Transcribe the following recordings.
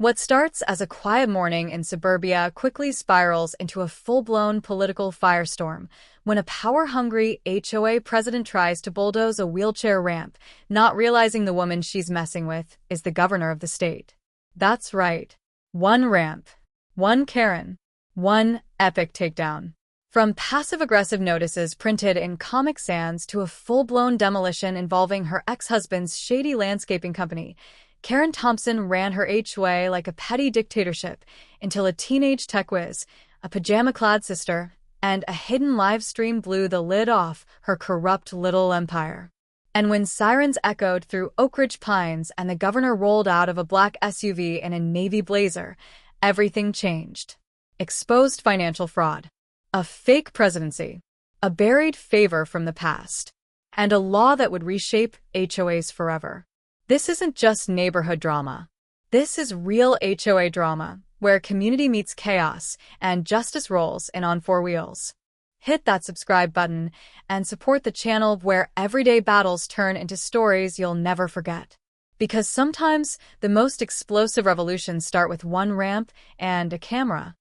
What starts as a quiet morning in suburbia quickly spirals into a full-blown political firestorm when a power-hungry HOA president tries to bulldoze a wheelchair ramp, not realizing the woman she's messing with is the governor of the state. That's right. One ramp. One Karen. One epic takedown. From passive-aggressive notices printed in Comic Sans to a full-blown demolition involving her ex-husband's shady landscaping company, Karen Thompson ran her HOA like a petty dictatorship until a teenage tech whiz, a pajama-clad sister, and a hidden live stream blew the lid off her corrupt little empire. And when sirens echoed through Oak Ridge Pines and the governor rolled out of a black SUV in a navy blazer, everything changed. Exposed financial fraud. A fake presidency, a buried favor from the past, and a law that would reshape HOAs forever. This isn't just neighborhood drama. This is real HOA drama, where community meets chaos and justice rolls in on four wheels. Hit that subscribe button and support the channel where everyday battles turn into stories you'll never forget. Because sometimes the most explosive revolutions start with one ramp and a camera.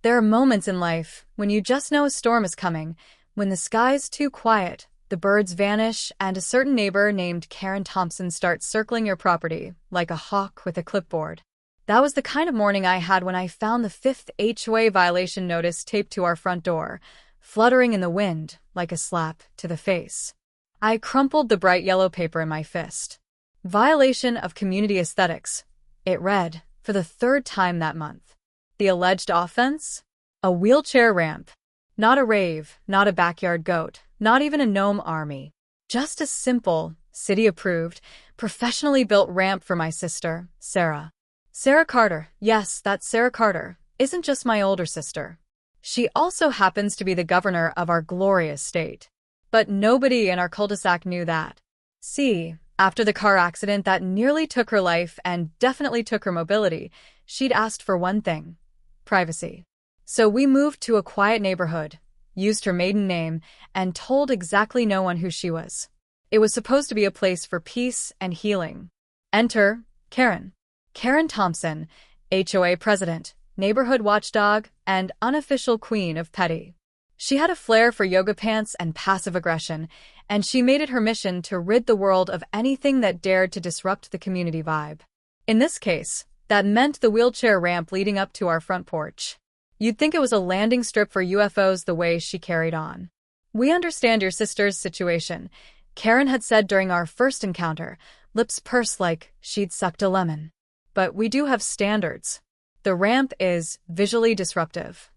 There are moments in life when you just know a storm is coming, when the sky's too quiet, the birds vanish, and a certain neighbor named Karen Thompson starts circling your property like a hawk with a clipboard. That was the kind of morning I had when I found the 5th HOA violation notice taped to our front door, fluttering in the wind like a slap to the face. I crumpled the bright yellow paper in my fist. Violation of community aesthetics, it read, for the 3rd time that month. The alleged offense? A wheelchair ramp. Not a rave, not a backyard goat, not even a gnome army. Just a simple, city-approved, professionally built ramp for my sister, Sarah. Sarah Carter, yes, that's Sarah Carter, isn't just my older sister. She also happens to be the governor of our glorious state. But nobody in our cul-de-sac knew that. See, after the car accident that nearly took her life and definitely took her mobility, she'd asked for one thing: privacy. So we moved to a quiet neighborhood, used her maiden name, and told exactly no one who she was. It was supposed to be a place for peace and healing. Enter Karen. Karen Thompson, HOA president, neighborhood watchdog, and unofficial queen of petty. She had a flair for yoga pants and passive aggression, and she made it her mission to rid the world of anything that dared to disrupt the community vibe. In this case, that meant the wheelchair ramp leading up to our front porch. You'd think it was a landing strip for UFOs the way she carried on. We understand your sister's situation, Karen had said during our first encounter, lips pursed like she'd sucked a lemon. But we do have standards. The ramp is visually disruptive.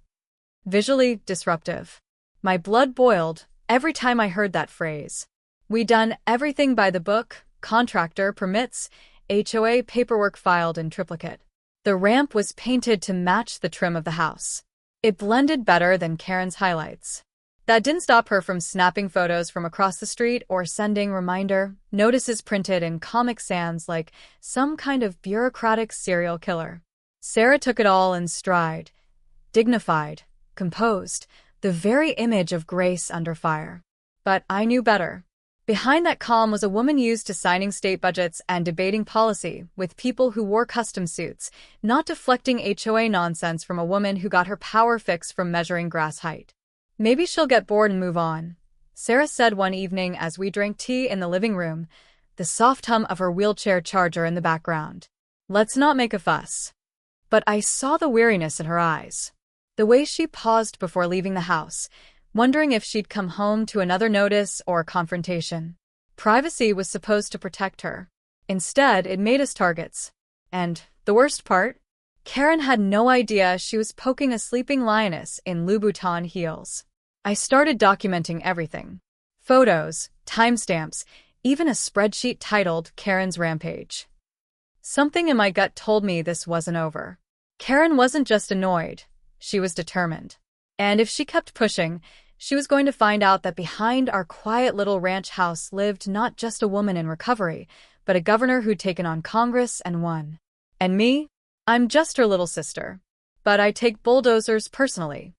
Visually disruptive. My blood boiled every time I heard that phrase. We'd done everything by the book, contractor permits, HOA paperwork filed in triplicate. The ramp was painted to match the trim of the house. It blended better than Karen's highlights. That didn't stop her from snapping photos from across the street or sending reminder notices printed in Comic Sans like some kind of bureaucratic serial killer. Sarah took it all in stride. Dignified, composed, the very image of grace under fire. But I knew better. Behind that calm was a woman used to signing state budgets and debating policy with people who wore custom suits, not deflecting HOA nonsense from a woman who got her power fix from measuring grass height. Maybe she'll get bored and move on, Sarah said one evening as we drank tea in the living room, the soft hum of her wheelchair charger in the background. Let's not make a fuss. But I saw the weariness in her eyes. The way she paused before leaving the house, wondering if she'd come home to another notice or confrontation. Privacy was supposed to protect her. Instead, it made us targets. And the worst part? Karen had no idea she was poking a sleeping lioness in Louboutin heels. I started documenting everything. Photos, timestamps, even a spreadsheet titled Karen's Rampage. Something in my gut told me this wasn't over. Karen wasn't just annoyed, she was determined. And if she kept pushing, she was going to find out that behind our quiet little ranch house lived not just a woman in recovery, but a governor who'd taken on Congress and won. And me? I'm just her little sister. But I take bulldozers personally.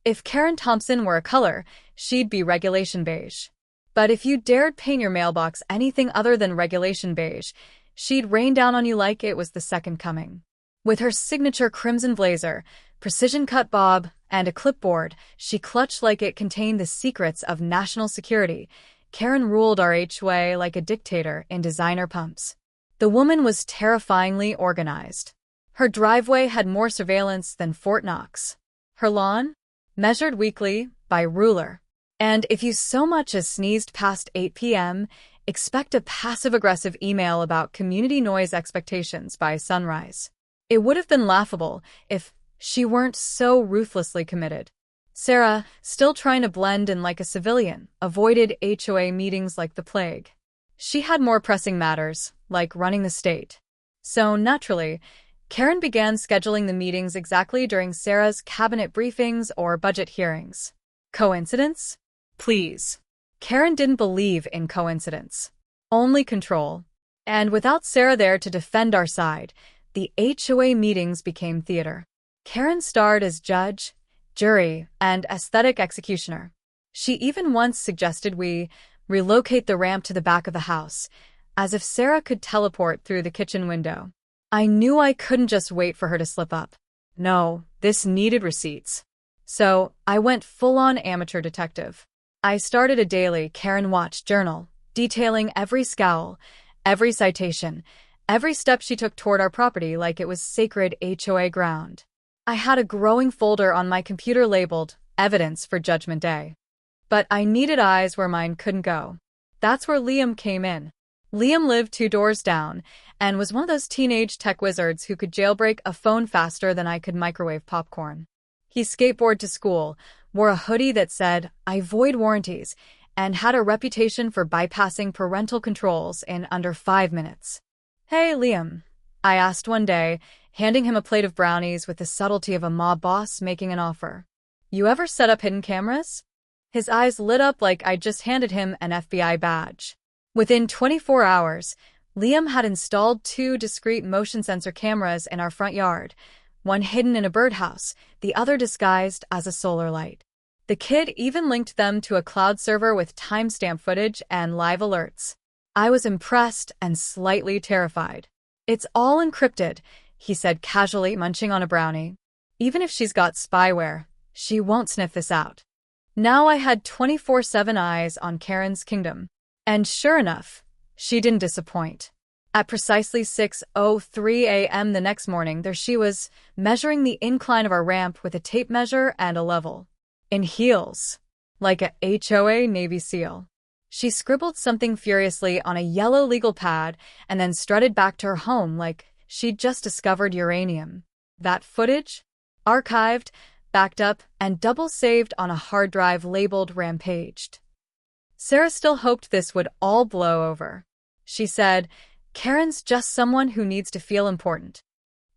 If Karen Thompson were a color, she'd be regulation beige. But if you dared paint your mailbox anything other than regulation beige, she'd rain down on you like it was the second coming. With her signature crimson blazer, precision-cut bob, and a clipboard she clutched like it contained the secrets of national security, Karen ruled our HOA like a dictator in designer pumps. The woman was terrifyingly organized. Her driveway had more surveillance than Fort Knox. Her lawn? Measured weekly, by ruler. And if you so much as sneezed past 8 p.m., expect a passive-aggressive email about community noise expectations by sunrise. It would have been laughable if she weren't so ruthlessly committed. Sarah, still trying to blend in like a civilian, avoided HOA meetings like the plague. She had more pressing matters, like running the state. So, naturally, Karen began scheduling the meetings exactly during Sarah's cabinet briefings or budget hearings. Coincidence? Please. Karen didn't believe in coincidence. Only control. And without Sarah there to defend our side, the HOA meetings became theater. Karen starred as judge, jury, and aesthetic executioner. She even once suggested we relocate the ramp to the back of the house, as if Sarah could teleport through the kitchen window. I knew I couldn't just wait for her to slip up. No, this needed receipts. So, I went full-on amateur detective. I started a daily Karen Watch journal, detailing every scowl, every citation, every step she took toward our property like it was sacred HOA ground. I had a growing folder on my computer labeled Evidence for Judgment Day. But I needed eyes where mine couldn't go. That's where Liam came in. Liam lived 2 doors down and was one of those teenage tech wizards who could jailbreak a phone faster than I could microwave popcorn. He skateboarded to school, wore a hoodie that said, "I void warranties," and had a reputation for bypassing parental controls in under 5 minutes. "Hey, Liam," I asked one day, handing him a plate of brownies with the subtlety of a mob boss making an offer. "You ever set up hidden cameras?" His eyes lit up like I'd just handed him an FBI badge. Within 24 hours, Liam had installed 2 discrete motion sensor cameras in our front yard, one hidden in a birdhouse, the other disguised as a solar light. The kid even linked them to a cloud server with timestamp footage and live alerts. I was impressed and slightly terrified. "It's all encrypted," he said casually, munching on a brownie. "Even if she's got spyware, she won't sniff this out." Now I had 24/7 eyes on Karen's kingdom. And sure enough, she didn't disappoint. At precisely 6:03 a.m. the next morning, there she was, measuring the incline of our ramp with a tape measure and a level. In heels, like a HOA Navy SEAL. She scribbled something furiously on a yellow legal pad and then strutted back to her home like she'd just discovered uranium. That footage? Archived, backed up, and double-saved on a hard drive labeled Rampaged. Sarah still hoped this would all blow over. She said, "Karen's just someone who needs to feel important."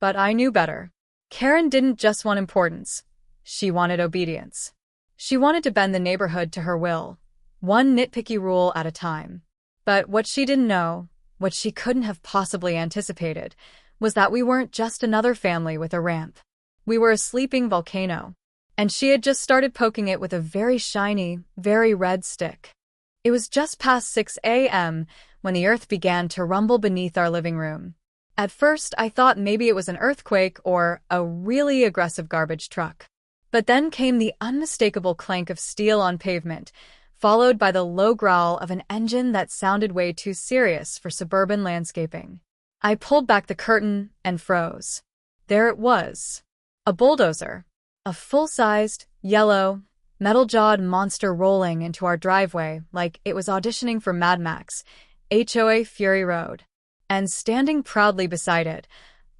But I knew better. Karen didn't just want importance. She wanted obedience. She wanted to bend the neighborhood to her will, one nitpicky rule at a time. But what she didn't know, what she couldn't have possibly anticipated, was that we weren't just another family with a ramp. We were a sleeping volcano, and she had just started poking it with a very shiny, very red stick. It was just past 6 a.m. when the earth began to rumble beneath our living room. At first, I thought maybe it was an earthquake or a really aggressive garbage truck. But then came the unmistakable clank of steel on pavement, followed by the low growl of an engine that sounded way too serious for suburban landscaping. I pulled back the curtain and froze. There it was. A bulldozer. A full-sized, yellow, metal-jawed monster rolling into our driveway like it was auditioning for Mad Max, HOA Fury Road. And standing proudly beside it,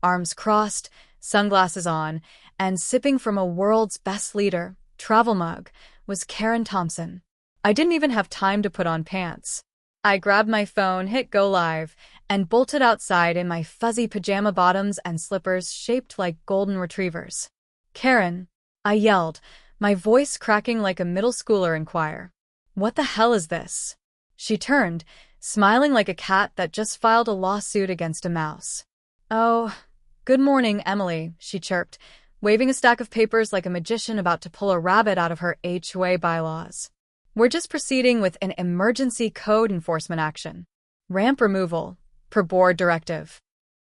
arms crossed, sunglasses on, and sipping from a world's best leader, travel mug, was Karen Thompson. I didn't even have time to put on pants. I grabbed my phone, hit go live, and bolted outside in my fuzzy pajama bottoms and slippers shaped like golden retrievers. "Karen," I yelled, my voice cracking like a middle schooler in choir. "What the hell is this?" She turned, smiling like a cat that just filed a lawsuit against a mouse. "Oh, good morning, Emily," she chirped, waving a stack of papers like a magician about to pull a rabbit out of her HOA bylaws. "We're just proceeding with an emergency code enforcement action. Ramp removal, per board directive."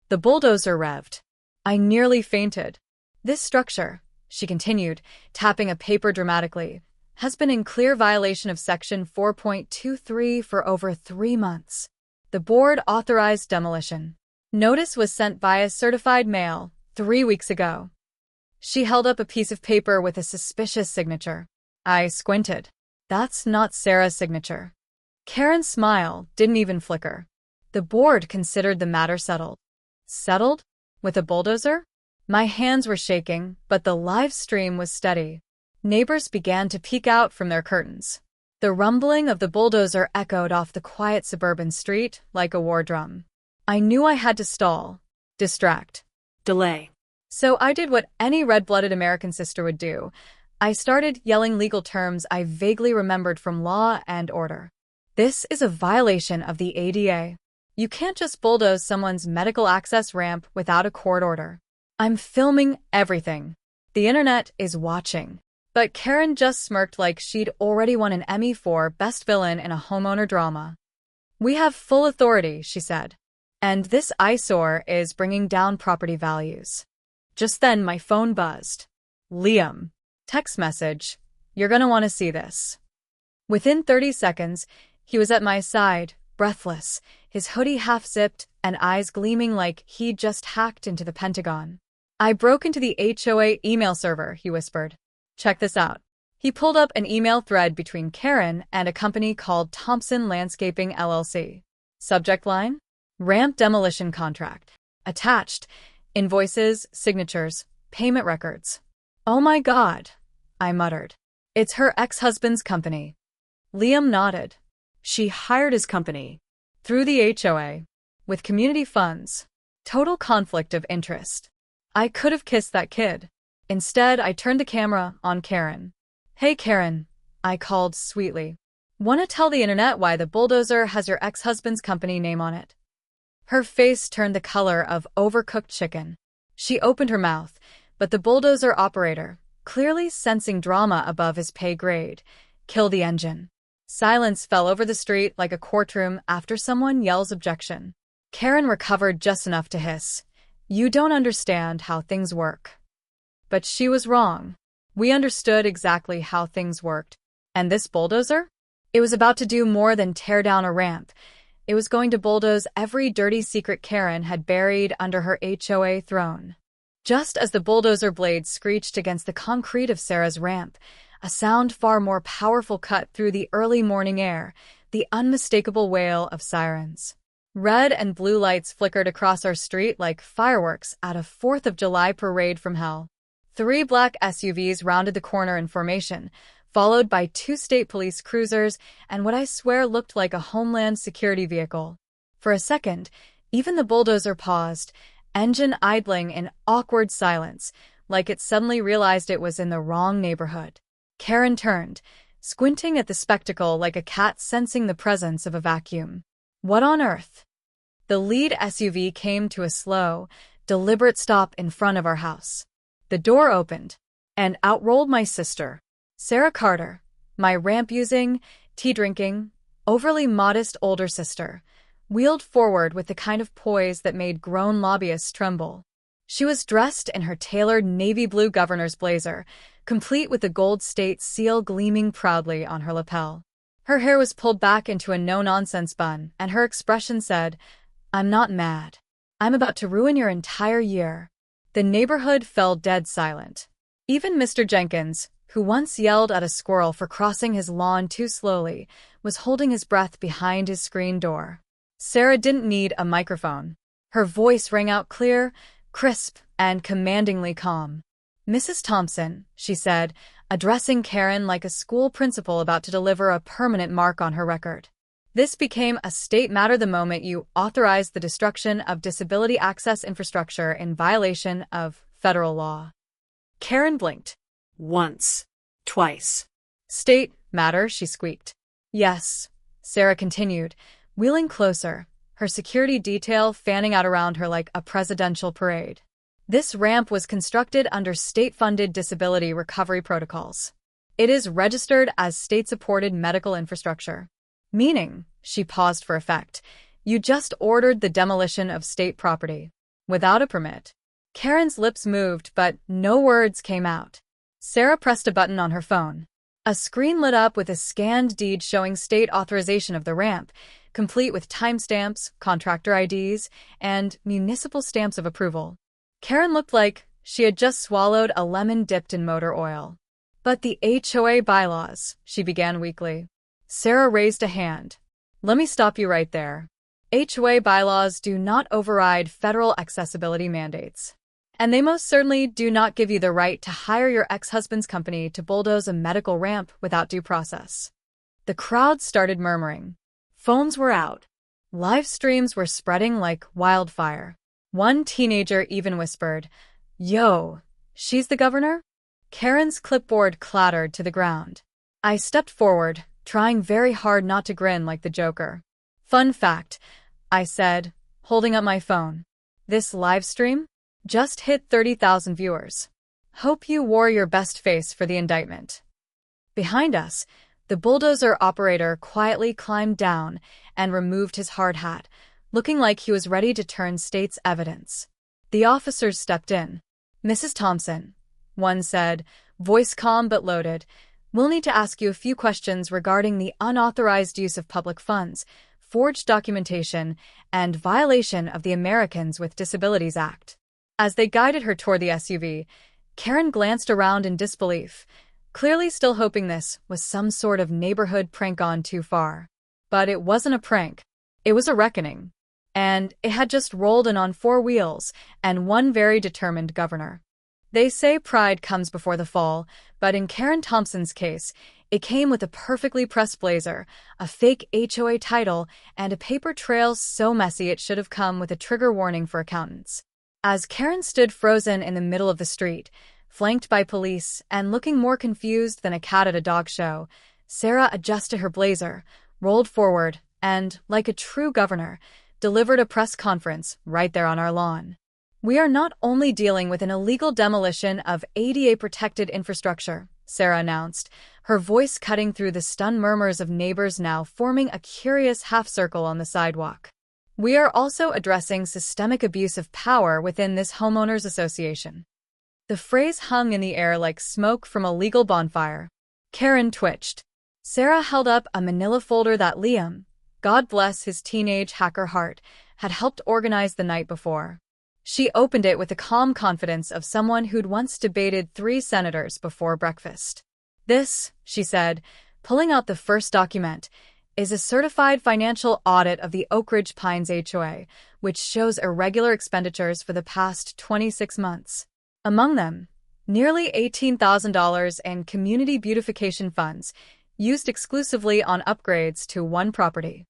The bulldozer revved. I nearly fainted. This structure, she continued, tapping a paper dramatically, has been in clear violation of Section 4.23 for over 3 months. The board authorized demolition. Notice was sent via certified mail 3 weeks ago. She held up a piece of paper with a suspicious signature. I squinted. That's not Sarah's signature. Karen's smile didn't even flicker. The board considered the matter settled. Settled? With a bulldozer? My hands were shaking, but the live stream was steady. Neighbors began to peek out from their curtains. The rumbling of the bulldozer echoed off the quiet suburban street like a war drum. I knew I had to stall, distract, delay. So I did what any red-blooded American sister would do. I started yelling legal terms I vaguely remembered from Law and Order. This is a violation of the ADA. You can't just bulldoze someone's medical access ramp without a court order. I'm filming everything. The internet is watching. But Karen just smirked like she'd already won an Emmy for Best Villain in a Homeowner Drama. We have full authority, she said. And this eyesore is bringing down property values. Just then my phone buzzed. Liam. Text message. You're gonna want to see this. Within 30 seconds, he was at my side, breathless, his hoodie half-zipped and eyes gleaming like he'd just hacked into the Pentagon. I broke into the HOA email server, he whispered. Check this out. He pulled up an email thread between Karen and a company called Thompson Landscaping LLC. Subject line? Ramp demolition contract. Attached. Invoices, signatures, payment records. Oh my God, I muttered. It's her ex-husband's company. Liam nodded. She hired his company. Through the HOA. With community funds. Total conflict of interest. I could have kissed that kid. Instead, I turned the camera on Karen. Hey Karen, I called sweetly. Wanna tell the internet why the bulldozer has your ex-husband's company name on it? Her face turned the color of overcooked chicken. She opened her mouth, but the bulldozer operator, clearly sensing drama above his pay grade, killed the engine. Silence fell over the street like a courtroom after someone yells objection. Karen recovered just enough to hiss. You don't understand how things work. But she was wrong. We understood exactly how things worked. And this bulldozer? It was about to do more than tear down a ramp. It was going to bulldoze every dirty secret Karen had buried under her HOA throne. Just as the bulldozer blade screeched against the concrete of Sarah's ramp, a sound far more powerful cut through the early morning air, the unmistakable wail of sirens. Red and blue lights flickered across our street like fireworks at a 4th of July parade from hell. 3 black SUVs rounded the corner in formation, followed by 2 state police cruisers and what I swear looked like a Homeland Security vehicle. For a second, even the bulldozer paused, engine idling in awkward silence, like it suddenly realized it was in the wrong neighborhood. Karen turned, squinting at the spectacle like a cat sensing the presence of a vacuum. What on earth? The lead SUV came to a slow, deliberate stop in front of our house. The door opened, and out rolled my sister, Sarah Carter, my ramp-using, tea-drinking, overly modest older sister, wheeled forward with the kind of poise that made grown lobbyists tremble. She was dressed in her tailored navy blue governor's blazer, complete with the gold state seal gleaming proudly on her lapel. Her hair was pulled back into a no-nonsense bun, and her expression said, I'm not mad. I'm about to ruin your entire year. The neighborhood fell dead silent. Even Mr. Jenkins, who once yelled at a squirrel for crossing his lawn too slowly, was holding his breath behind his screen door. Sarah didn't need a microphone. Her voice rang out clear, crisp, and commandingly calm. Mrs. Thompson, she said, addressing Karen like a school principal about to deliver a permanent mark on her record. This became a state matter the moment you authorized the destruction of disability access infrastructure in violation of federal law. Karen blinked. Once. Twice. State matter, she squeaked. Yes, Sarah continued, wheeling closer, her security detail fanning out around her like a presidential parade. This ramp was constructed under state-funded disability recovery protocols. It is registered as state-supported medical infrastructure. Meaning, she paused for effect, you just ordered the demolition of state property. Without a permit. Karen's lips moved, but no words came out. Sarah pressed a button on her phone. A screen lit up with a scanned deed showing state authorization of the ramp, complete with timestamps, contractor IDs, and municipal stamps of approval. Karen looked like she had just swallowed a lemon dipped in motor oil. "But the HOA bylaws," she began weakly. Sarah raised a hand. "Let me stop you right there. HOA bylaws do not override federal accessibility mandates. And they most certainly do not give you the right to hire your ex-husband's company to bulldoze a medical ramp without due process." The crowd started murmuring. Phones were out. Live streams were spreading like wildfire. One teenager even whispered, "Yo, she's the governor?" Karen's clipboard clattered to the ground. I stepped forward, trying very hard not to grin like the Joker. "Fun fact," I said, holding up my phone. "This live stream just hit 30,000 viewers. Hope you wore your best face for the indictment." Behind us, the bulldozer operator quietly climbed down and removed his hard hat, looking like he was ready to turn state's evidence. The officers stepped in. "Mrs. Thompson," one said, voice calm but loaded, "we'll need to ask you a few questions regarding the unauthorized use of public funds, forged documentation, and violation of the Americans with Disabilities Act." As they guided her toward the SUV, Karen glanced around in disbelief, clearly still hoping this was some sort of neighborhood prank gone too far. But it wasn't a prank. It was a reckoning. And it had just rolled in on 4 wheels and one very determined governor. They say pride comes before the fall, but in Karen Thompson's case, it came with a perfectly pressed blazer, a fake HOA title, and a paper trail so messy it should have come with a trigger warning for accountants. As Karen stood frozen in the middle of the street, flanked by police and looking more confused than a cat at a dog show, Sarah adjusted her blazer, rolled forward, and, like a true governor, delivered a press conference right there on our lawn. "We are not only dealing with an illegal demolition of ADA-protected infrastructure," Sarah announced, her voice cutting through the stunned murmurs of neighbors now forming a curious half-circle on the sidewalk. "We are also addressing systemic abuse of power within this homeowners association." The phrase hung in the air like smoke from a legal bonfire. Karen twitched. Sarah held up a manila folder that Liam, God bless his teenage hacker heart, had helped organize the night before. She opened it with the calm confidence of someone who'd once debated 3 senators before breakfast. "This," she said, pulling out the first document, "is a certified financial audit of the Oak Ridge Pines HOA, which shows irregular expenditures for the past 26 months. Among them, nearly $18,000 in community beautification funds, used exclusively on upgrades to one property."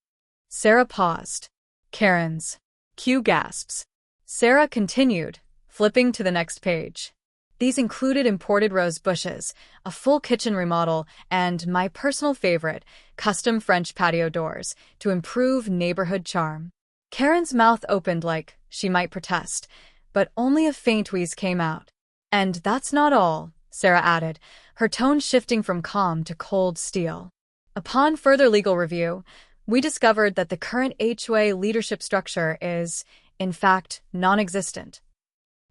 Sarah paused. Karen's cue gasps. Sarah continued, flipping to the next page. "These included imported rose bushes, a full kitchen remodel, and my personal favorite, custom French patio doors, to improve neighborhood charm." Karen's mouth opened like she might protest, but only a faint wheeze came out. "And that's not all," Sarah added, her tone shifting from calm to cold steel. "Upon further legal review, we discovered that the current HOA leadership structure is, in fact, non-existent."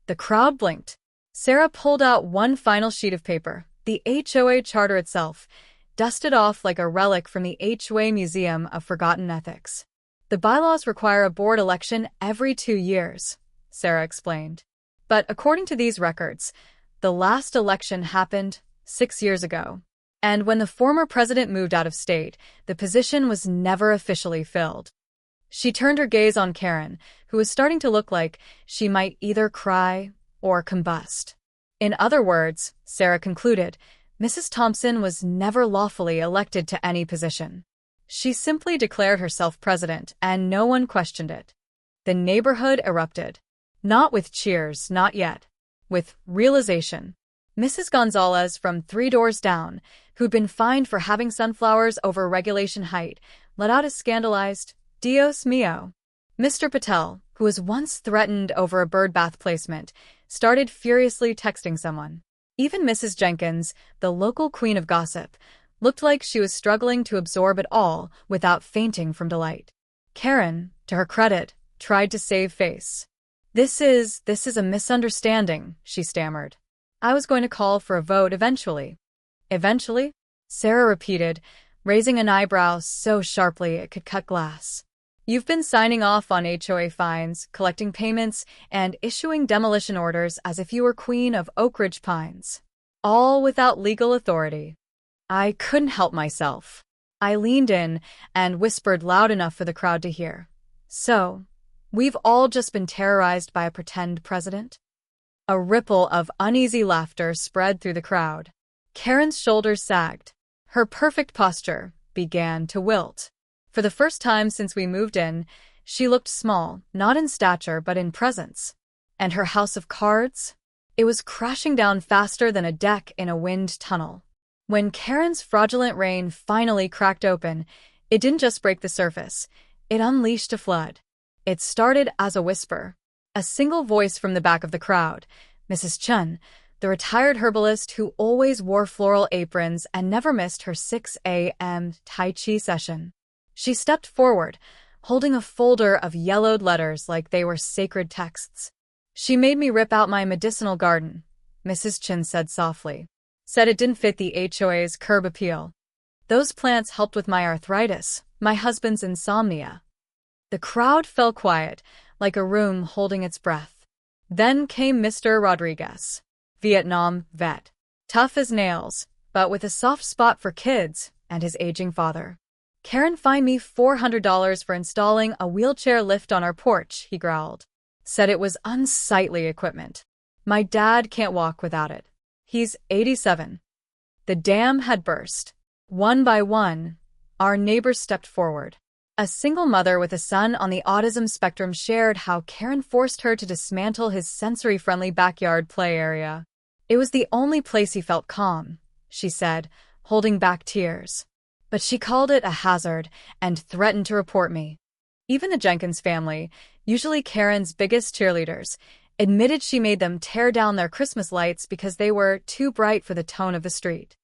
The crowd blinked. Sarah pulled out one final sheet of paper, the HOA charter itself, dusted off like a relic from the HOA Museum of Forgotten Ethics. "The bylaws require a board election every 2 years," Sarah explained. "But according to these records, the last election happened 6 years ago. And when the former president moved out of state, the position was never officially filled." She turned her gaze on Karen, who was starting to look like she might either cry or combust. "In other words," Sarah concluded, "Mrs. Thompson was never lawfully elected to any position. She simply declared herself president, and no one questioned it." The neighborhood erupted. Not with cheers, not yet. With realization. Mrs. Gonzalez from 3 doors down, who'd been fined for having sunflowers over regulation height, let out a scandalized, "Dios mío." Mr. Patel, who was once threatened over a bird bath placement, started furiously texting someone. Even Mrs. Jenkins, the local queen of gossip, looked like she was struggling to absorb it all without fainting from delight. Karen, to her credit, tried to save face. This is a misunderstanding, she stammered. I was going to call for a vote eventually. Eventually? Sarah repeated, raising an eyebrow so sharply it could cut glass. You've been signing off on HOA fines, collecting payments, and issuing demolition orders as if you were queen of Oak Ridge Pines. All without legal authority. I couldn't help myself. I leaned in and whispered loud enough for the crowd to hear. So, we've all just been terrorized by a pretend president? A ripple of uneasy laughter spread through the crowd. Karen's shoulders sagged. Her perfect posture began to wilt. For the first time since we moved in, she looked small, not in stature but in presence. And her house of cards? It was crashing down faster than a deck in a wind tunnel. When Karen's fraudulent reign finally cracked open, it didn't just break the surface. It unleashed a flood. It started as a whisper. A single voice from the back of the crowd, Mrs. Chun, the retired herbalist who always wore floral aprons and never missed her 6 a.m. Tai Chi session. She stepped forward, holding a folder of yellowed letters like they were sacred texts. She made me rip out my medicinal garden, Mrs. Chun said softly. Said it didn't fit the HOA's curb appeal. Those plants helped with my arthritis, my husband's insomnia. The crowd fell quiet, like a room holding its breath. Then came Mr. Rodriguez, Vietnam vet. Tough as nails, but with a soft spot for kids and his aging father. Karen fined me $400 for installing a wheelchair lift on our porch, he growled. Said it was unsightly equipment. My dad can't walk without it. He's 87. The dam had burst. One by one, our neighbors stepped forward. A single mother with a son on the autism spectrum shared how Karen forced her to dismantle his sensory-friendly backyard play area. It was the only place he felt calm, she said, holding back tears. But she called it a hazard and threatened to report me. Even the Jenkins family, usually Karen's biggest cheerleaders, admitted she made them tear down their Christmas lights because they were too bright for the tone of the street.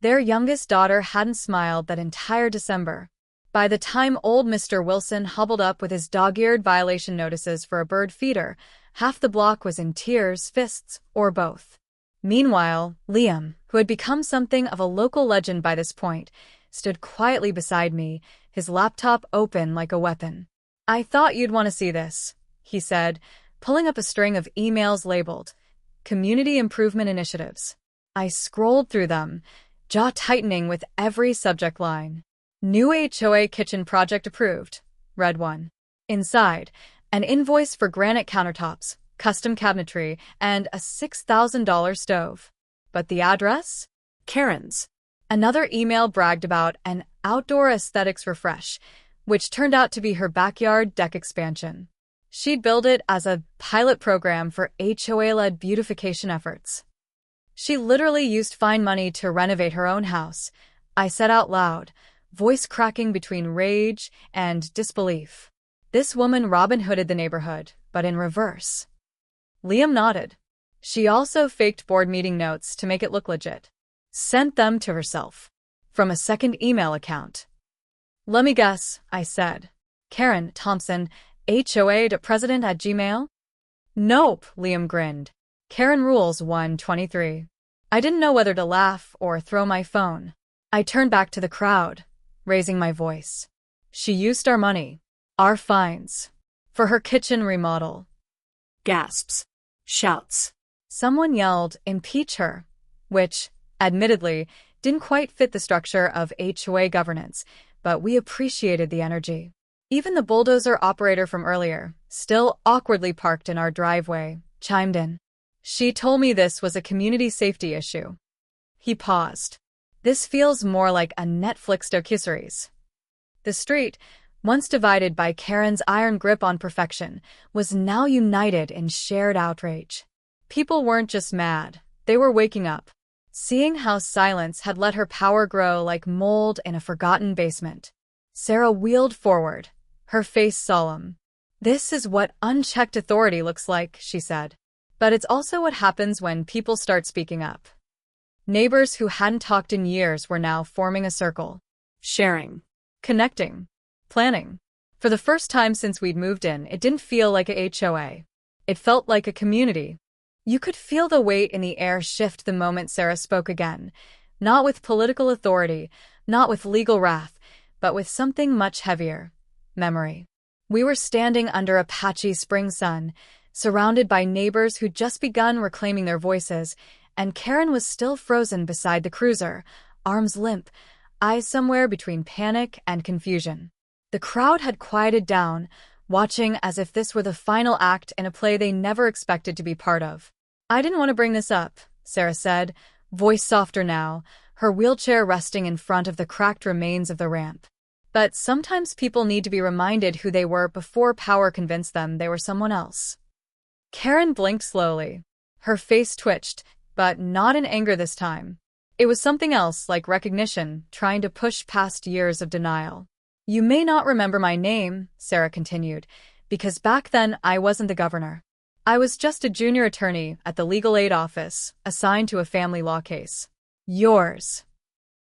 Their youngest daughter hadn't smiled that entire December. By the time old Mr. Wilson hobbled up with his dog-eared violation notices for a bird feeder, half the block was in tears, fists, or both. Meanwhile, Liam, who had become something of a local legend by this point, stood quietly beside me, his laptop open like a weapon. I thought you'd want to see this, he said, pulling up a string of emails labeled Community Improvement Initiatives. I scrolled through them, jaw tightening with every subject line. New HOA kitchen project approved, read one. Inside, an invoice for granite countertops, custom cabinetry, and a $6,000 stove. But the address? Karen's. Another email bragged about an outdoor aesthetics refresh, which turned out to be her backyard deck expansion. She'd billed it as a pilot program for HOA-led beautification efforts. She literally used fine money to renovate her own house, I said out loud, voice cracking between rage and disbelief. This woman Robin Hooded the neighborhood, but in reverse. Liam nodded. She also faked board meeting notes to make it look legit. Sent them to herself. From a second email account. Let me guess, I said. Karen Thompson, HOA to president at Gmail? Nope, Liam grinned. Karen Rules 123. I didn't know whether to laugh or throw my phone. I turned back to the crowd, raising my voice. She used our money, our fines, for her kitchen remodel. Gasps. Shouts. Someone yelled, impeach her, which, admittedly, didn't quite fit the structure of HOA governance, but we appreciated the energy. Even the bulldozer operator from earlier, still awkwardly parked in our driveway, chimed in. She told me this was a community safety issue. He paused. This feels more like a Netflix docuseries. The street, once divided by Karen's iron grip on perfection, was now united in shared outrage. People weren't just mad, they were waking up, seeing how silence had let her power grow like mold in a forgotten basement. Sarah wheeled forward, her face solemn. This is what unchecked authority looks like, she said. But it's also what happens when people start speaking up. Neighbors who hadn't talked in years were now forming a circle. Sharing. Connecting. Planning. For the first time since we'd moved in, it didn't feel like a HOA. It felt like a community. You could feel the weight in the air shift the moment Sarah spoke again, not with political authority, not with legal wrath, but with something much heavier: memory. We were standing under a patchy spring sun, surrounded by neighbors who'd just begun reclaiming their voices, and Karen was still frozen beside the cruiser, arms limp, eyes somewhere between panic and confusion. The crowd had quieted down, watching as if this were the final act in a play they never expected to be part of. "I didn't want to bring this up," Sarah said, voice softer now, her wheelchair resting in front of the cracked remains of the ramp. "But sometimes people need to be reminded who they were before power convinced them they were someone else." Karen blinked slowly. Her face twitched, but not in anger this time. It was something else, like recognition, trying to push past years of denial. "You may not remember my name," Sarah continued, "because back then I wasn't the governor. I was just a junior attorney at the legal aid office, assigned to a family law case. Yours."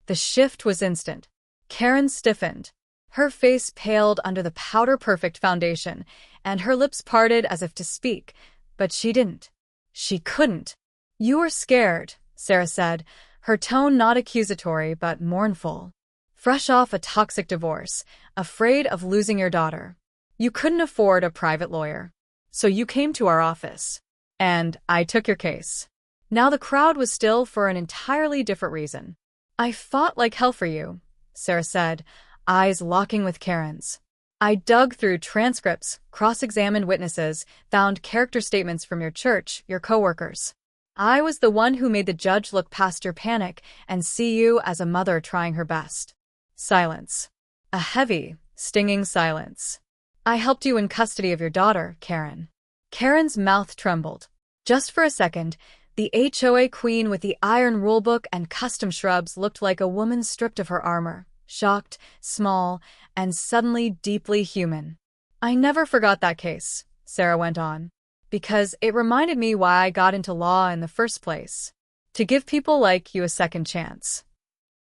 The shift was instant. Karen stiffened. Her face paled under the powder-perfect foundation, and her lips parted as if to speak, but she didn't. She couldn't. "You were scared," Sarah said, her tone not accusatory but mournful. "Fresh off a toxic divorce, afraid of losing your daughter. You couldn't afford a private lawyer. So you came to our office. And I took your case." Now the crowd was still for an entirely different reason. "I fought like hell for you," Sarah said, eyes locking with Karen's. "I dug through transcripts, cross-examined witnesses, found character statements from your church, your coworkers. I was the one who made the judge look past your panic and see you as a mother trying her best." Silence. A heavy, stinging silence. "I helped you in custody of your daughter, Karen." Karen's mouth trembled. Just for a second, the HOA queen with the iron rulebook and custom shrubs looked like a woman stripped of her armor, shocked, small, and suddenly deeply human. "I never forgot that case," Sarah went on, "because it reminded me why I got into law in the first place. To give people like you a second chance."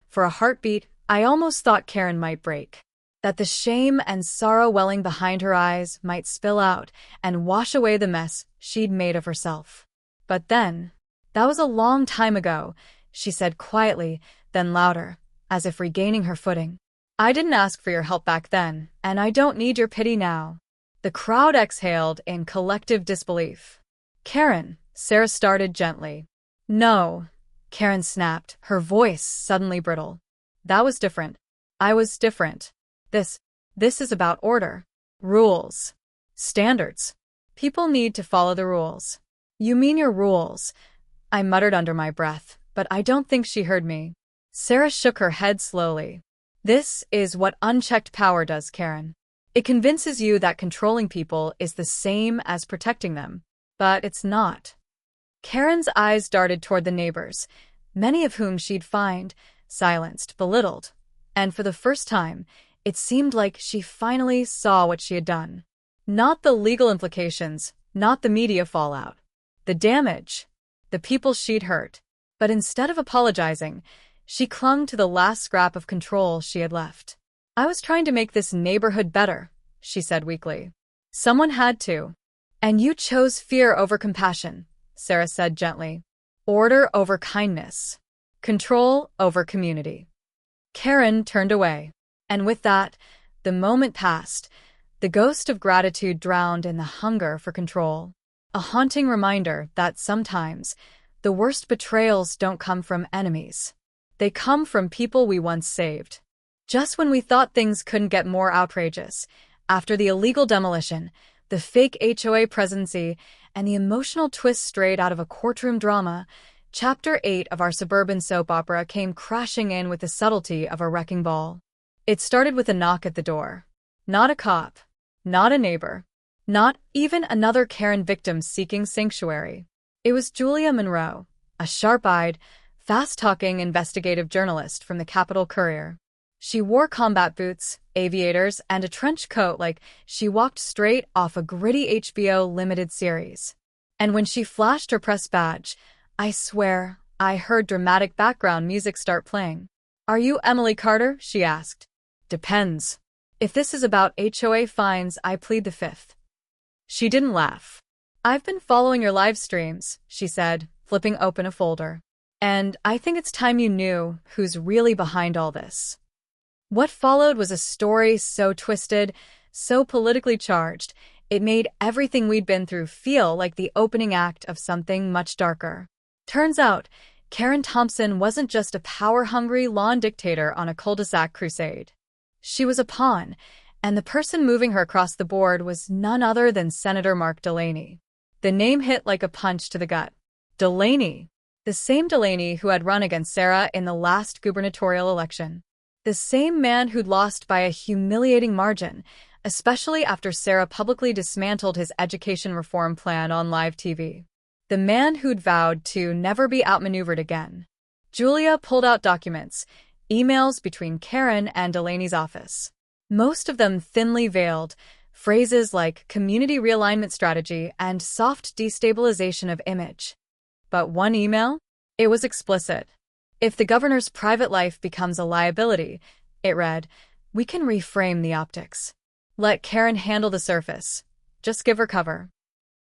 For a heartbeat, I almost thought Karen might break. That the shame and sorrow welling behind her eyes might spill out and wash away the mess she'd made of herself. "But then, that was a long time ago," she said quietly, then louder, as if regaining her footing. "I didn't ask for your help back then, and I don't need your pity now." The crowd exhaled in collective disbelief. "Karen," Sarah started gently. "No," Karen snapped, her voice suddenly brittle. "That was different. I was different. This is about order. Rules. Standards. People need to follow the rules." "You mean your rules," I muttered under my breath, but I don't think she heard me. Sarah shook her head slowly. "This is what unchecked power does, Karen. It convinces you that controlling people is the same as protecting them. But it's not." Karen's eyes darted toward the neighbors, many of whom she'd find silenced, belittled. And for the first time, it seemed like she finally saw what she had done. Not the legal implications, not the media fallout. The damage. The people she'd hurt. But instead of apologizing, she clung to the last scrap of control she had left. "I was trying to make this neighborhood better," she said weakly. "Someone had to. And you chose fear over compassion," Sarah said gently. "Order over kindness. Control over community." Karen turned away. And with that, the moment passed, the ghost of gratitude drowned in the hunger for control. A haunting reminder that sometimes the worst betrayals don't come from enemies. They come from people we once saved. Just when we thought things couldn't get more outrageous, after the illegal demolition, the fake HOA presidency, and the emotional twist straight out of a courtroom drama, Chapter 8 of our suburban soap opera came crashing in with the subtlety of a wrecking ball. It started with a knock at the door. Not a cop. Not a neighbor. Not even another Karen victim seeking sanctuary. It was Julia Monroe, a sharp-eyed, fast-talking investigative journalist from the Capitol Courier. She wore combat boots, aviators, and a trench coat like she walked straight off a gritty HBO limited series. And when she flashed her press badge, I swear, I heard dramatic background music start playing. "Are you Emily Carter?" she asked. "Depends. If this is about HOA fines, I plead the fifth." She didn't laugh. I've been following your live streams, she said, flipping open a folder. And I think it's time you knew who's really behind all this. What followed was a story so twisted, so politically charged, it made everything we'd been through feel like the opening act of something much darker. Turns out, Karen Thompson wasn't just a power-hungry lawn dictator on a cul-de-sac crusade. She was a pawn, and the person moving her across the board was none other than Senator Mark Delaney. The name hit like a punch to the gut. Delaney. The same Delaney who had run against Sarah in the last gubernatorial election. The same man who'd lost by a humiliating margin, especially after Sarah publicly dismantled his education reform plan on live TV. The man who'd vowed to never be outmaneuvered again. Julia pulled out documents, emails between Karen and Delaney's office. Most of them thinly veiled, phrases like community realignment strategy and soft destabilization of image. But one email? It was explicit. If the governor's private life becomes a liability, it read, we can reframe the optics. Let Karen handle the surface. Just give her cover.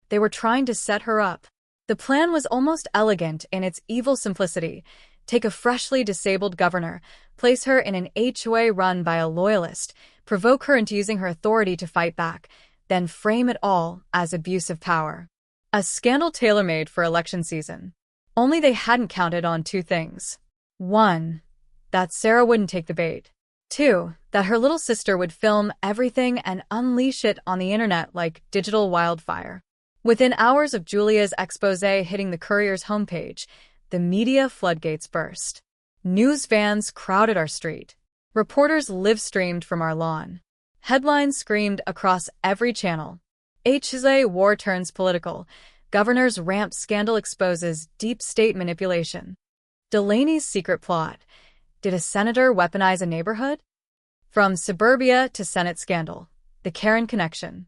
They were trying to set her up. The plan was almost elegant in its evil simplicity. Take a freshly disabled governor, place her in an HOA run by a loyalist, provoke her into using her authority to fight back, then frame it all as abuse of power. A scandal tailor-made for election season. Only they hadn't counted on two things. 1. That Sarah wouldn't take the bait. 2. That her little sister would film everything and unleash it on the internet like digital wildfire. Within hours of Julia's exposé hitting the Courier's homepage, the media floodgates burst. News vans crowded our street. Reporters live-streamed from our lawn. Headlines screamed across every channel. HOA war turns political. Governor's ramp scandal exposes deep state manipulation. Delaney's secret plot. Did a senator weaponize a neighborhood? From suburbia to Senate scandal. The Karen connection.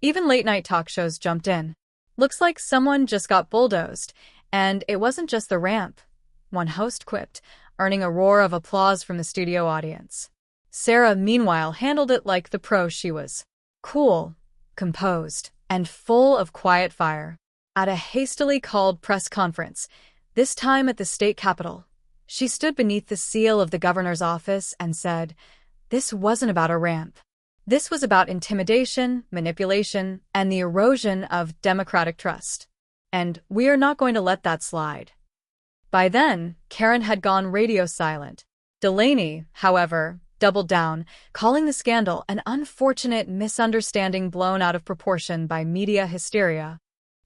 Even late-night talk shows jumped in. Looks like someone just got bulldozed, and it wasn't just the ramp. One host quipped, earning a roar of applause from the studio audience. Sarah, meanwhile, handled it like the pro she was. Cool, composed, and full of quiet fire. At a hastily called press conference, this time at the state capitol, she stood beneath the seal of the governor's office and said, this wasn't about a ramp. This was about intimidation, manipulation, and the erosion of democratic trust. And we are not going to let that slide. By then, Karen had gone radio silent. Delaney, however, doubled down, calling the scandal an unfortunate misunderstanding blown out of proportion by media hysteria.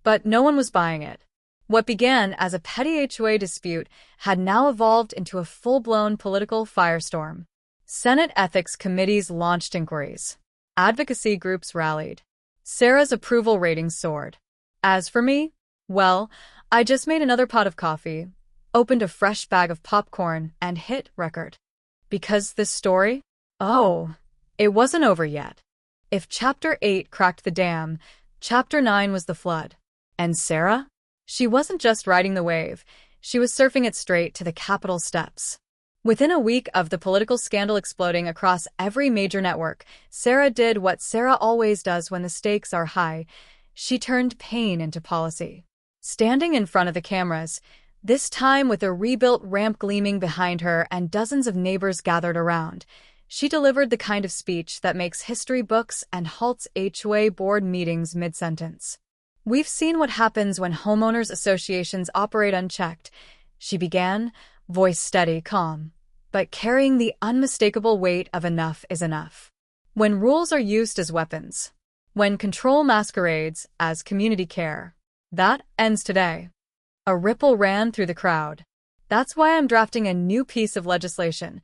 But no one was buying it. What began as a petty HOA dispute had now evolved into a full-blown political firestorm. Senate ethics committees launched inquiries. Advocacy groups rallied. Sarah's approval ratings soared. As for me, well, I just made another pot of coffee, opened a fresh bag of popcorn, and hit record. Because this story? Oh, it wasn't over yet. If Chapter 8 cracked the dam, Chapter 9 was the flood. And Sarah? She wasn't just riding the wave, she was surfing it straight to the Capitol steps. Within a week of the political scandal exploding across every major network, Sarah did what Sarah always does when the stakes are high. She turned pain into policy. Standing in front of the cameras, this time with a rebuilt ramp gleaming behind her and dozens of neighbors gathered around, she delivered the kind of speech that makes history books and halts HOA board meetings mid-sentence. We've seen what happens when homeowners associations operate unchecked, she began, voice steady, calm, but carrying the unmistakable weight of enough is enough. When rules are used as weapons, when control masquerades as community care, that ends today. A ripple ran through the crowd. That's why I'm drafting a new piece of legislation,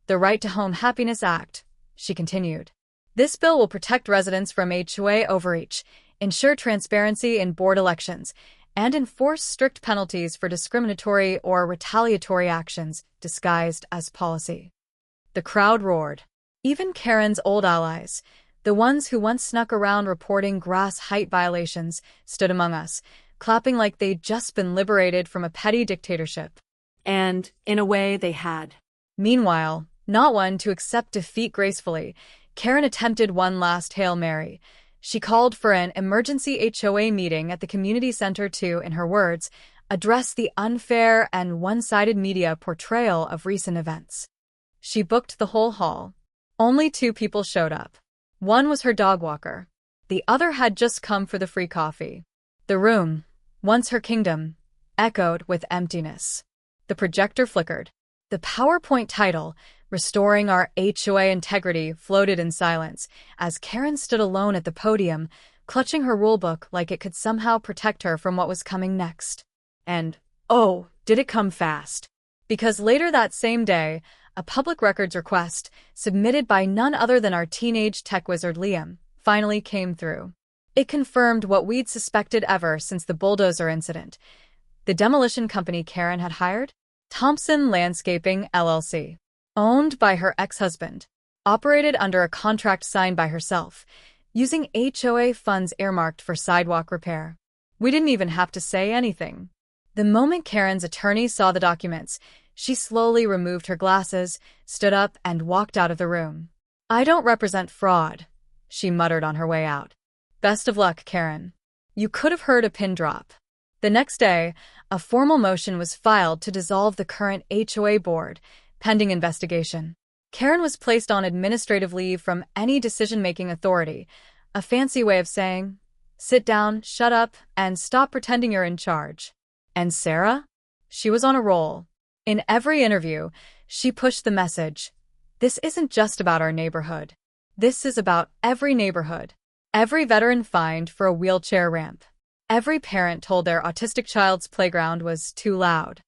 the Right to Home Happiness Act, she continued. This bill will protect residents from HOA overreach, ensure transparency in board elections, and enforce strict penalties for discriminatory or retaliatory actions disguised as policy. The crowd roared. Even Karen's old allies, the ones who once snuck around reporting grass height violations, stood among us, clapping like they'd just been liberated from a petty dictatorship. And, in a way, they had. Meanwhile, not one to accept defeat gracefully, Karen attempted one last Hail Mary. She called for an emergency HOA meeting at the community center to, in her words, address the unfair and one-sided media portrayal of recent events. She booked the whole hall. Only 2 people showed up. One was her dog walker. The other had just come for the free coffee. The room, once her kingdom, echoed with emptiness. The projector flickered. The PowerPoint title, Restoring Our HOA Integrity, floated in silence as Karen stood alone at the podium, clutching her rulebook like it could somehow protect her from what was coming next. And, oh, did it come fast? Because later that same day, a public records request, submitted by none other than our teenage tech wizard Liam, finally came through. It confirmed what we'd suspected ever since the bulldozer incident. The demolition company Karen had hired? Thompson Landscaping, LLC. Owned by her ex-husband. Operated under a contract signed by herself, using HOA funds earmarked for sidewalk repair. We didn't even have to say anything. The moment Karen's attorney saw the documents, she slowly removed her glasses, stood up, and walked out of the room. "I don't represent fraud," she muttered on her way out. "Best of luck, Karen." You could have heard a pin drop. The next day, a formal motion was filed to dissolve the current HOA board, pending investigation. Karen was placed on administrative leave from any decision-making authority, a fancy way of saying, sit down, shut up, and stop pretending you're in charge. And Sarah? She was on a roll. In every interview, she pushed the message, this isn't just about our neighborhood. This is about every neighborhood. Every veteran fined for a wheelchair ramp. Every parent told their autistic child's playground was too loud.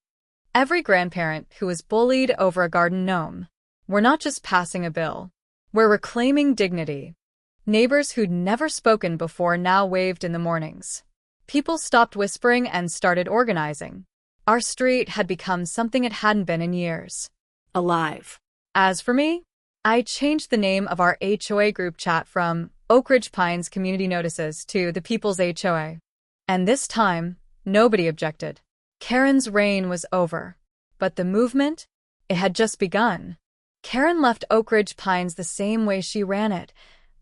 Every grandparent who was bullied over a garden gnome. We're not just passing a bill. We're reclaiming dignity. Neighbors who'd never spoken before now waved in the mornings. People stopped whispering and started organizing. Our street had become something it hadn't been in years. Alive. As for me, I changed the name of our HOA group chat from Oak Ridge Pines Community Notices to the People's HOA. And this time, nobody objected. Karen's reign was over. But the movement? It had just begun. Karen left Oak Ridge Pines the same way she ran it,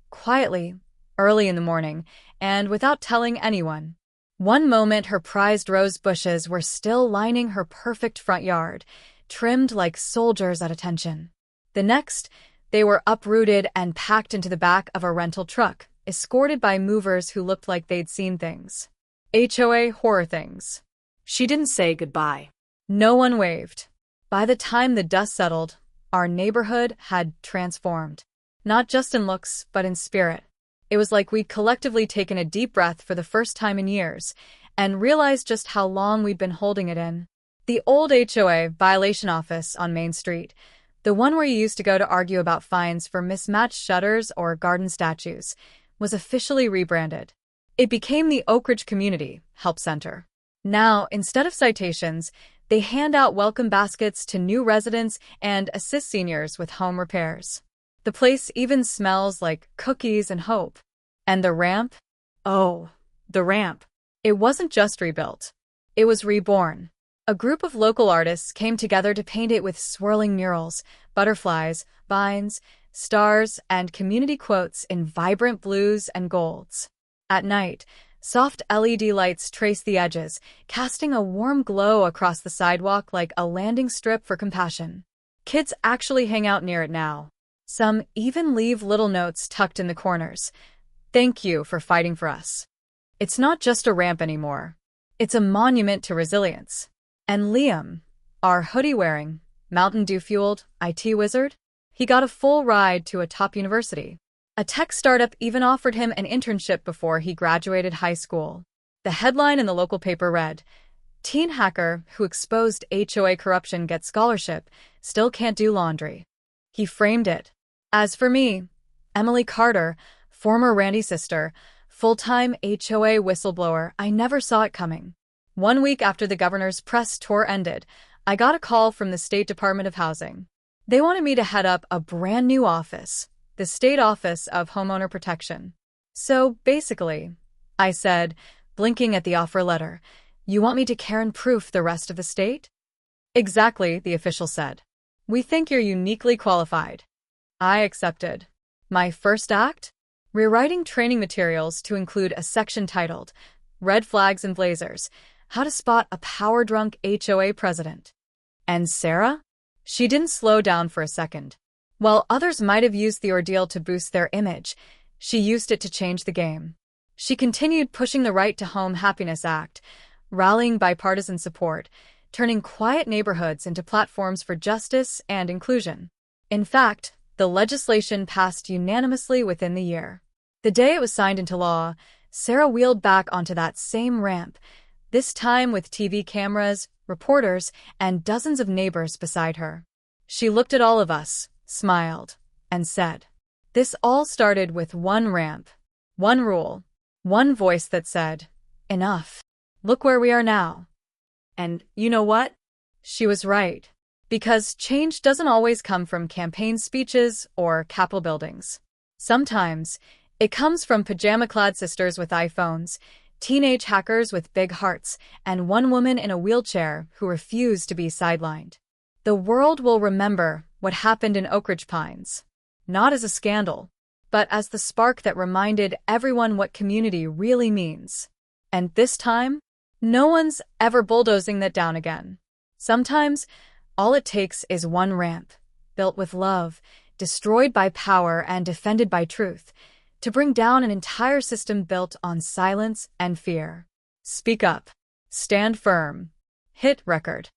quietly, early in the morning, and without telling anyone. One moment her prized rose bushes were still lining her perfect front yard, trimmed like soldiers at attention. The next, they were uprooted and packed into the back of a rental truck, escorted by movers who looked like they'd seen things. HOA horror things. She didn't say goodbye. No one waved. By the time the dust settled, our neighborhood had transformed. Not just in looks, but in spirit. It was like we'd collectively taken a deep breath for the first time in years, and realized just how long we'd been holding it in. The old HOA violation office on Main Street, the one where you used to go to argue about fines for mismatched shutters or garden statues, was officially rebranded. It became the Oak Ridge Community Help Center. Now, instead of citations, they hand out welcome baskets to new residents and assist seniors with home repairs. The place even smells like cookies and hope. And the ramp? Oh, the ramp. It wasn't just rebuilt. It was reborn. A group of local artists came together to paint it with swirling murals, butterflies, vines, stars, and community quotes in vibrant blues and golds. At night, soft LED lights traced the edges, casting a warm glow across the sidewalk like a landing strip for compassion. Kids actually hang out near it now. Some even leave little notes tucked in the corners. Thank you for fighting for us. It's not just a ramp anymore. It's a monument to resilience. And Liam, our hoodie-wearing, Mountain Dew-fueled IT wizard, he got a full ride to a top university. A tech startup even offered him an internship before he graduated high school. The headline in the local paper read, "Teen hacker who exposed HOA corruption gets scholarship, still can't do laundry." He framed it. As for me, Emily Carter, former Randy sister, full-time HOA whistleblower, I never saw it coming. 1 week after the governor's press tour ended, I got a call from the State Department of Housing. They wanted me to head up a brand new office, the State Office of Homeowner Protection. So, basically, I said, blinking at the offer letter, you want me to Karen-proof the rest of the state? Exactly, the official said. We think you're uniquely qualified. I accepted. My first act? rewriting training materials to include a section titled Red Flags and Blazers: How to Spot a Power-Drunk HOA President. And Sarah? She didn't slow down for a second. While others might have used the ordeal to boost their image, she used it to change the game. She continued pushing the Right to Home Happiness Act, rallying bipartisan support, turning quiet neighborhoods into platforms for justice and inclusion. In fact, the legislation passed unanimously within the year. The day it was signed into law, Sarah wheeled back onto that same ramp, this time with TV cameras, reporters, and dozens of neighbors beside her. She looked at all of us, smiled, and said, "This all started with one ramp, one rule, one voice that said, 'Enough. Look where we are now.'" And you know what? She was right. Because change doesn't always come from campaign speeches or Capitol buildings. Sometimes, it comes from pajama-clad sisters with iPhones, teenage hackers with big hearts, and one woman in a wheelchair who refused to be sidelined. The world will remember what happened in Oak Ridge Pines, not as a scandal, but as the spark that reminded everyone what community really means. And this time, no one's ever bulldozing that down again. Sometimes, all it takes is one ramp, built with love, destroyed by power and defended by truth, to bring down an entire system built on silence and fear. Speak up. Stand firm. Hit record.